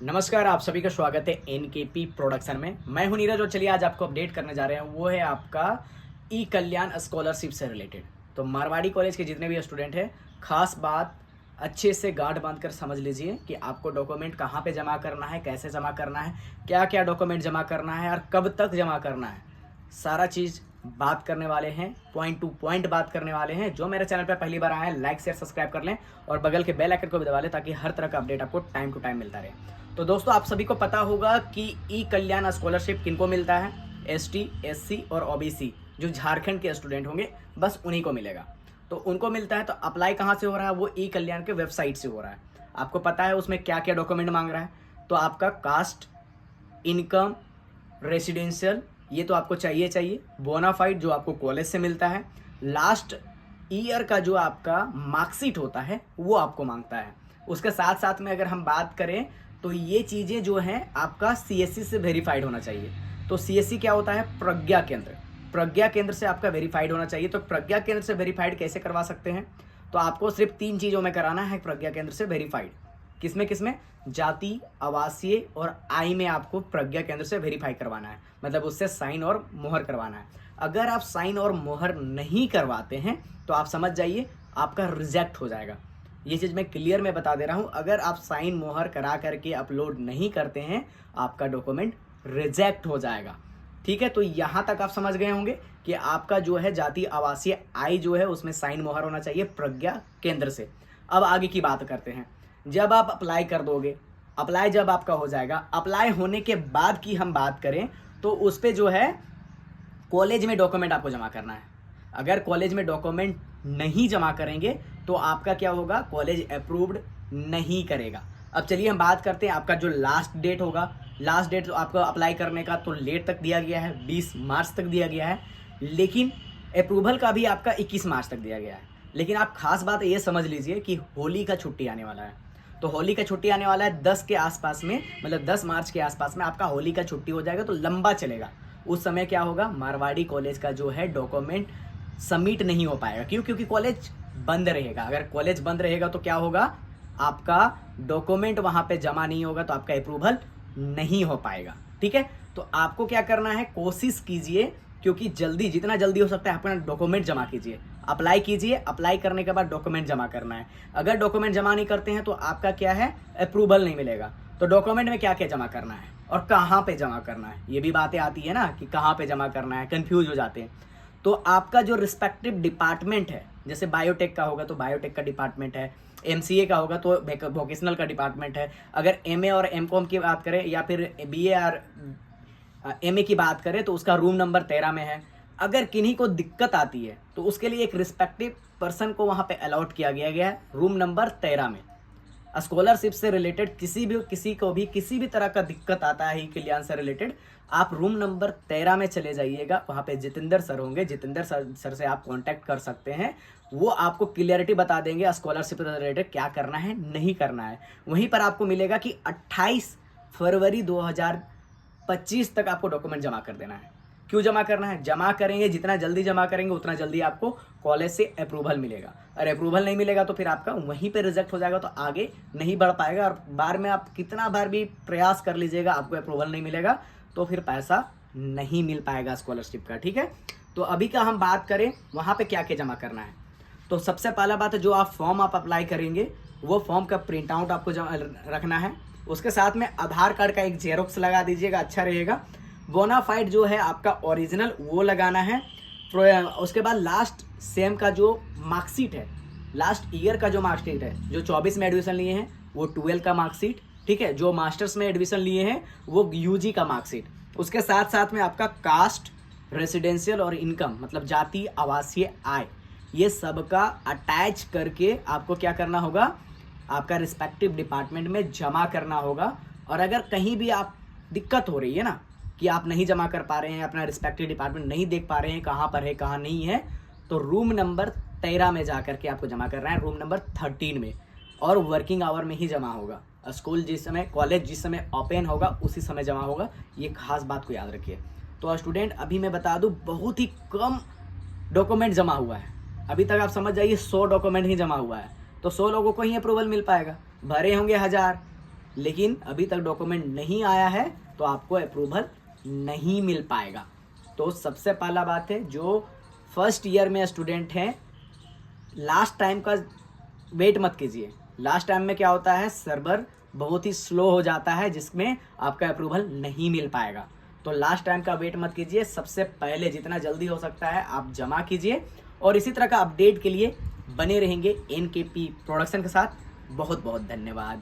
नमस्कार, आप सभी का स्वागत है एनकेपी प्रोडक्शन में। मैं हूं नीरज और चलिए आज आपको अपडेट करने जा रहे हैं वो है आपका ई कल्याण स्कॉलरशिप से रिलेटेड। तो मारवाड़ी कॉलेज के जितने भी स्टूडेंट हैं, खास बात अच्छे से गांठ बांध कर समझ लीजिए कि आपको डॉक्यूमेंट कहाँ पे जमा करना है, कैसे जमा करना है, क्या क्या डॉक्यूमेंट जमा करना है और कब तक जमा करना है। सारा चीज़ बात करने वाले हैं, पॉइंट टू पॉइंट बात करने वाले हैं। जो मेरे चैनल पर पहली बार आए हैं, लाइक शेयर सब्सक्राइब कर लें और बगल के बेल आइकन को भी दबा लें ताकि हर तरह का अपडेट आपको टाइम टू टाइम मिलता रहे। तो दोस्तों, आप सभी को पता होगा कि ई कल्याण स्कॉलरशिप किनको मिलता है। एसटी, एससी और ओबीसी जो झारखंड के स्टूडेंट होंगे, बस उन्हीं को मिलेगा। तो उनको मिलता है। तो अप्लाई कहाँ से हो रहा है? वो ई कल्याण के वेबसाइट से हो रहा है। आपको पता है उसमें क्या क्या डॉक्यूमेंट मांग रहा है। तो आपका कास्ट, इनकम, रेसिडेंशियल, ये तो आपको चाहिए। बोनाफाइड जो आपको कॉलेज से मिलता है। लास्ट ईयर का जो आपका मार्कशीट होता है वो आपको मांगता है। उसके साथ साथ में अगर हम बात करें तो ये चीज़ें जो हैं आपका सीएससी से वेरीफाइड होना चाहिए। तो सीएससी क्या होता है? प्रज्ञा केंद्र। प्रज्ञा केंद्र से आपका वेरीफाइड होना चाहिए। तो प्रज्ञा केंद्र से वेरीफाइड कैसे करवा सकते हैं? तो आपको सिर्फ 3 चीज़ों में कराना है प्रज्ञा केंद्र से वेरीफाइड। किसमें? जाति, आवासीय और आय में आपको प्रज्ञा केंद्र से वेरीफाई करवाना है। मतलब उससे साइन और मोहर करवाना है। अगर आप साइन और मोहर नहीं करवाते हैं तो आप समझ जाइए आपका रिजेक्ट हो जाएगा। ये चीज़ मैं क्लियर में बता दे रहा हूँ। अगर आप साइन मोहर करा करके अपलोड नहीं करते हैं, आपका डॉक्यूमेंट रिजेक्ट हो जाएगा। ठीक है, तो यहाँ तक आप समझ गए होंगे कि आपका जो है जाति, आवासीय, आय जो है उसमें साइन मोहर होना चाहिए प्रज्ञा केंद्र से। अब आगे की बात करते हैं। जब आप अप्लाई कर दोगे, अप्लाई जब आपका हो जाएगा, अप्लाई होने के बाद की हम बात करें तो उस पर जो है कॉलेज में डॉक्यूमेंट आपको जमा करना है। अगर कॉलेज में डॉक्यूमेंट नहीं जमा करेंगे तो आपका क्या होगा? कॉलेज अप्रूव्ड नहीं करेगा। अब चलिए हम बात करते हैं आपका जो लास्ट डेट होगा। लास्ट डेट आपको अप्लाई करने का तो लेट तक दिया गया है, 20 मार्च तक दिया गया है, लेकिन अप्रूवल का भी आपका 21 मार्च तक दिया गया है। लेकिन आप खास बात ये समझ लीजिए कि होली का छुट्टी आने वाला है। तो होली का छुट्टी आने वाला है 10 के आसपास में, मतलब 10 मार्च के आसपास में आपका होली का छुट्टी हो जाएगा। तो लंबा चलेगा। उस समय क्या होगा? मारवाड़ी कॉलेज का जो है डॉक्यूमेंट सबमिट नहीं हो पाएगा। क्यों? क्योंकि कॉलेज बंद रहेगा। अगर कॉलेज बंद रहेगा तो क्या होगा? आपका डॉक्यूमेंट वहाँ पे जमा नहीं होगा, तो आपका अप्रूवल नहीं हो पाएगा। ठीक है, तो आपको क्या करना है? कोशिश कीजिए, क्योंकि जल्दी, जितना जल्दी हो सकता है अपना डॉक्यूमेंट जमा कीजिए। अप्लाई कीजिए, अप्लाई करने के बाद डॉक्यूमेंट जमा करना है। अगर डॉक्यूमेंट जमा नहीं करते हैं तो आपका क्या है? अप्रूवल नहीं मिलेगा। तो डॉक्यूमेंट में क्या क्या जमा करना है और कहाँ पे जमा करना है, ये भी बातें आती है ना कि कहाँ पे जमा करना है, कंफ्यूज हो जाते हैं। तो आपका जो रिस्पेक्टिव डिपार्टमेंट है, जैसे बायोटेक का होगा तो बायोटेक का डिपार्टमेंट है, एमसीए का होगा तो वोकेशनल का डिपार्टमेंट है। अगर एमए और एमकॉम की बात करें या फिर बीए और एमए की बात करें तो उसका रूम नंबर 13 में है। अगर किन्हीं को दिक्कत आती है तो उसके लिए एक रिस्पेक्टिव पर्सन को वहाँ पे अलॉट किया गया है रूम नंबर 13 में। स्कॉलरशिप से रिलेटेड किसी को भी किसी भी तरह का दिक्कत आता है ई कल्याण से रिलेटेड, आप रूम नंबर 13 में चले जाइएगा। वहाँ पे जितेंद्र सर होंगे, जितेंद्र सर से आप कांटेक्ट कर सकते हैं। वो आपको क्लियरिटी बता देंगे स्कॉलरशिप से रिलेटेड क्या करना है, नहीं करना है। वहीं पर आपको मिलेगा कि 28 फरवरी 2025 तक आपको डॉक्यूमेंट जमा कर देना है। क्यों जमा करना है? जमा करेंगे, जितना जल्दी जमा करेंगे उतना जल्दी आपको कॉलेज से अप्रूवल मिलेगा। और अप्रूवल नहीं मिलेगा तो फिर आपका वहीं पे रिजेक्ट हो जाएगा, तो आगे नहीं बढ़ पाएगा। और बार में आप कितना बार भी प्रयास कर लीजिएगा, आपको अप्रूवल नहीं मिलेगा तो फिर पैसा नहीं मिल पाएगा स्कॉलरशिप का। ठीक है, तो अभी का हम बात करें वहाँ पे क्या क्या जमा करना है। तो सबसे पहला बात है, जो आप फॉर्म आप अप्लाई करेंगे वो फॉर्म का प्रिंट आउट आपको रखना है। उसके साथ में आधार कार्ड का एक जेरोक्स लगा दीजिएगा, अच्छा रहेगा। बोनाफाइड जो है आपका ओरिजिनल वो लगाना है। उसके बाद लास्ट सेम का जो मार्कशीट है, लास्ट ईयर का जो मार्कशीट है, जो 24 में एडमिशन लिए हैं वो 12 का मार्कशीट। ठीक है, जो मास्टर्स में एडमिशन लिए हैं वो यूजी का मार्कशीट। उसके साथ साथ में आपका कास्ट, रेसिडेंशियल और इनकम, मतलब जाति, आवासीय, आय, ये सबका अटैच करके आपको क्या करना होगा? आपका रिस्पेक्टिव डिपार्टमेंट में जमा करना होगा। और अगर कहीं भी आप दिक्कत हो रही है ना कि आप नहीं जमा कर पा रहे हैं, अपना रिस्पेक्टिव डिपार्टमेंट नहीं देख पा रहे हैं कहाँ पर है कहाँ नहीं है, तो रूम नंबर 13 में जा करके आपको जमा करना है, रूम नंबर 13 में। और वर्किंग आवर में ही जमा होगा। स्कूल जिस समय, कॉलेज जिस समय ओपन होगा उसी समय जमा होगा। ये खास बात को याद रखिए। तो स्टूडेंट, अभी मैं बता दूं बहुत ही कम डॉक्यूमेंट जमा हुआ है। अभी तक आप समझ जाइए 100 डॉक्यूमेंट ही जमा हुआ है। तो 100 लोगों को ही अप्रूवल मिल पाएगा। भरे होंगे 1000, लेकिन अभी तक डॉक्यूमेंट नहीं आया है तो आपको अप्रूवल नहीं मिल पाएगा। तो सबसे पहला बात है, जो फर्स्ट ईयर में स्टूडेंट हैं, लास्ट टाइम का वेट मत कीजिए। लास्ट टाइम में क्या होता है, सर्वर बहुत ही स्लो हो जाता है जिसमें आपका अप्रूवल नहीं मिल पाएगा। तो लास्ट टाइम का वेट मत कीजिए, सबसे पहले जितना जल्दी हो सकता है आप जमा कीजिए। और इसी तरह का अपडेट के लिए बने रहेंगे एनकेपी प्रोडक्शन के साथ। बहुत बहुत धन्यवाद।